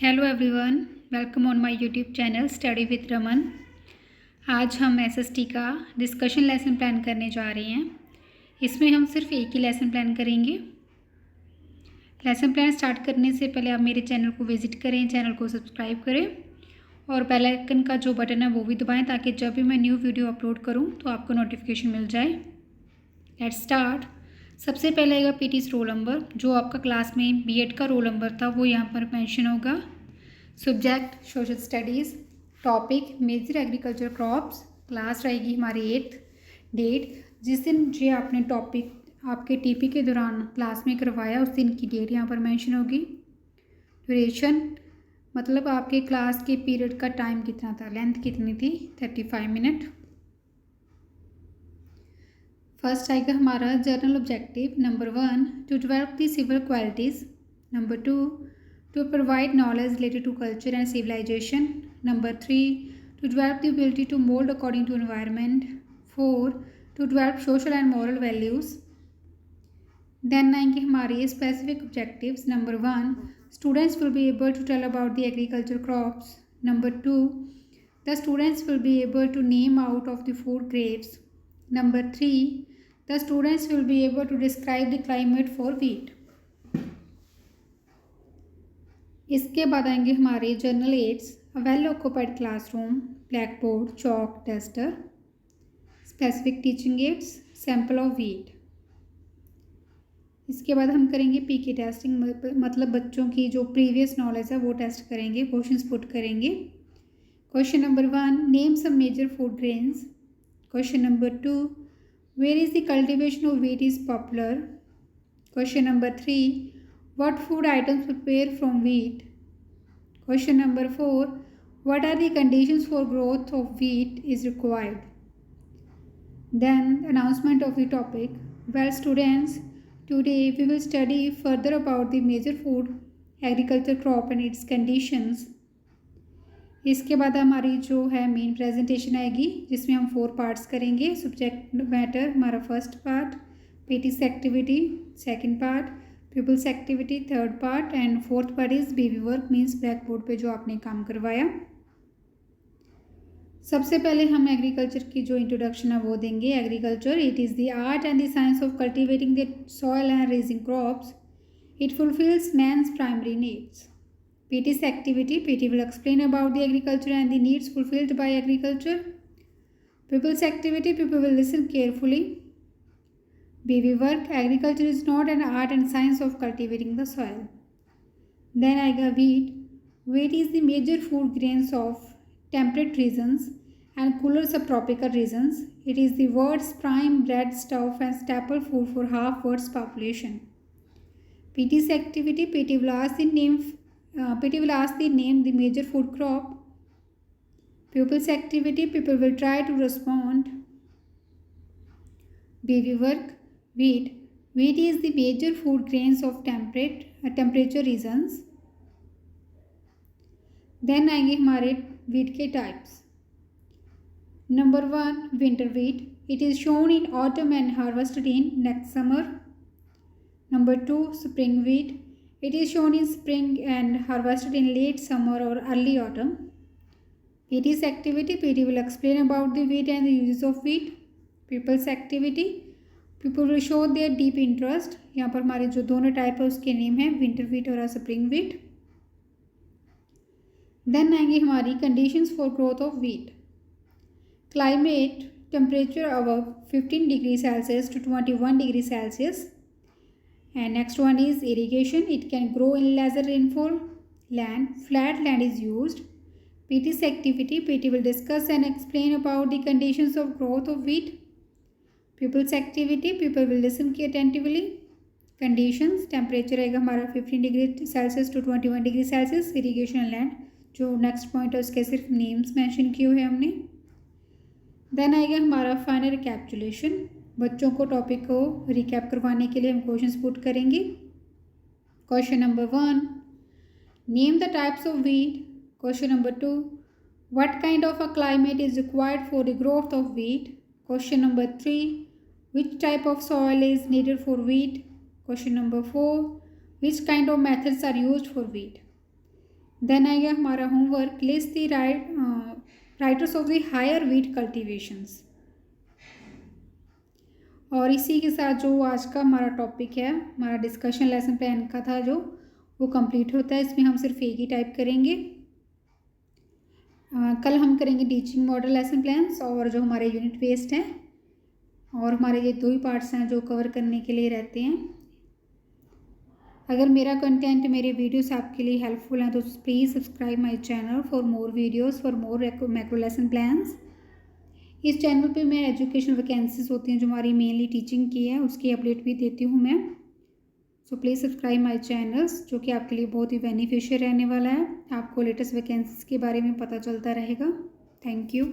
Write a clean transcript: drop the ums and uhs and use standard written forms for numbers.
Hello everyone, welcome on my YouTube channel study with Raman. आज हम SST का discussion lesson plan करने जा रहे हैं। इसमें हम सिर्फ एक ही लेसन प्लान करेंगे। लेसन प्लान स्टार्ट करने से पहले आप मेरे चैनल को विज़िट करें, चैनल को सब्सक्राइब करें और बेल आइकन का जो बटन है वो भी दबाएं ताकि जब भी मैं न्यू वीडियो अपलोड करूँ तो आपको नोटिफिकेशन मिल जाए। Let's start. सबसे पहले आएगा पीटी's रोल नंबर। जो आपका क्लास में बीएड का रोल नंबर था वो यहाँ पर मेंशन होगा। Subject social studies, topic major agriculture crops, class रहेगी हमारी 8th, डेट जिस दिन जो आपने टॉपिक आपके टीपी के दौरान क्लास में करवाया उस दिन की डेट यहाँ पर मेंशन होगी। ड्यूरेशन मतलब आपके क्लास के पीरियड का टाइम कितना था, लेंथ कितनी थी, 35 मिनट। फर्स्ट आएगा हमारा general objective. Number 1 to develop the civil qualities. Number 2 to provide knowledge related to culture and civilization. Number 3 to develop the ability to mold according to environment. 4 to develop social and moral values. Then आएंगे हमारे specific objectives. Number 1 students will be able to tell about the agriculture crops. Number 2 the students will be able to name out of the food grapes. Number 3 the students will be able to describe the climate for wheat. इसके बाद आएंगे हमारे general aids, well occupied classroom, black board, chalk, duster, specific teaching aids, sample of wheat. इसके बाद हम करेंगे पीके testing, मतलब बच्चों की जो प्रीवियस नॉलेज है वो टेस्ट करेंगे, क्वेश्चंस पुट करेंगे। Question number 1 name some major food grains. Question number 2 where is the cultivation of wheat is popular. Question number 3 what food items prepare from wheat. Question number 4 what are the conditions for growth of wheat is required. Then announcement of the topic. Well students, today we will study further about the major food agriculture crop and its conditions. इसके बाद हमारी जो है main presentation आएगी जिसमें हम 4 parts करेंगे। Subject matter हमारा first part, PT's activity second part, peoples activity third part and fourth part is baby work means black board पर जो आपने काम करवाया। सबसे पहले हम एग्रीकल्चर की जो इंट्रोडक्शन है वो देंगे। Agriculture it is the art and the science of cultivating the soil and raising crops. It fulfils man's primary needs. PT's activity PT will explain about the agriculture and the needs fulfilled by agriculture. Peoples activity people will listen carefully. Baby work agriculture is not an art and science of cultivating the soil. Then आएगा wheat. Wheat is the major food grains of temperate regions and cooler subtropical regions. It is the world's prime breadstuff and staple food for half world's population. PT's activity PT will ask the name the major food crop. Pupils activity people will try to respond. Baby work wheat. Wheat is the major food grains of temperature regions. Then आएंगे हमारे wheat के types. Number 1 winter wheat. It is sown in autumn and harvested in next summer. Number 2 spring wheat. It is sown in spring and harvested in late summer or early autumn. PT's activity PT will explain about the wheat and the uses of wheat. Pupils activity people will show their deep interest. यहाँ पर हमारे जो दोनों type है उसके name है winter wheat और spring wheat. Then आएंगे हमारी conditions for growth of wheat. Climate temperature above 15 degree Celsius to 21 degree Celsius. And next one is irrigation it can grow in lesser rainfall land, flat land is used. PT's activity PT will discuss and explain about the conditions of growth of wheat. Peoples activity people will listen की attentively. Conditions temperature आएगा हमारा 15 degree Celsius to 21 degree celsius. Irrigation land जो next point है उसके सिर्फ names mention किए हुए हमने। देन आएगा हमारा फाइनल रिकैप्चुलेशन। बच्चों को टॉपिक को रिकैप करवाने के लिए हम क्वेश्चंस पुट करेंगे। Question number 1 name the types of wheat. Question number 2 what kind of a climate is required for the growth of wheat. Question number 3 which type of soil is needed for wheat. Question number 4 which kind of methods are used for wheat. Then आएगा हमारा homework, list the writers of the higher wheat cultivations. और इसी के साथ जो आज का हमारा टॉपिक है, हमारा डिस्कशन लेसन प्लान का था जो, वो कंप्लीट होता है। इसमें हम सिर्फ एक ही टाइप करेंगे। कल हम करेंगे टीचिंग मॉडल लेसन प्लान्स और जो हमारे यूनिट बेस्ड हैं, और हमारे ये 2 ही पार्ट्स हैं जो कवर करने के लिए रहते हैं। अगर मेरा कंटेंट, मेरे वीडियोस आपके लिए हेल्पफुल हैं तो please subscribe my channel for more videos, for more macro lesson plans. इस चैनल पे मैं एजुकेशन वैकेंसीज होती हैं जो हमारी मेनली टीचिंग की है, उसकी अपडेट भी देती हूँ मैं। So please subscribe my channels, जो कि आपके लिए बहुत ही बेनिफिशियल रहने वाला है। आपको लेटेस्ट वैकेंसीज के बारे में पता चलता रहेगा। Thank you.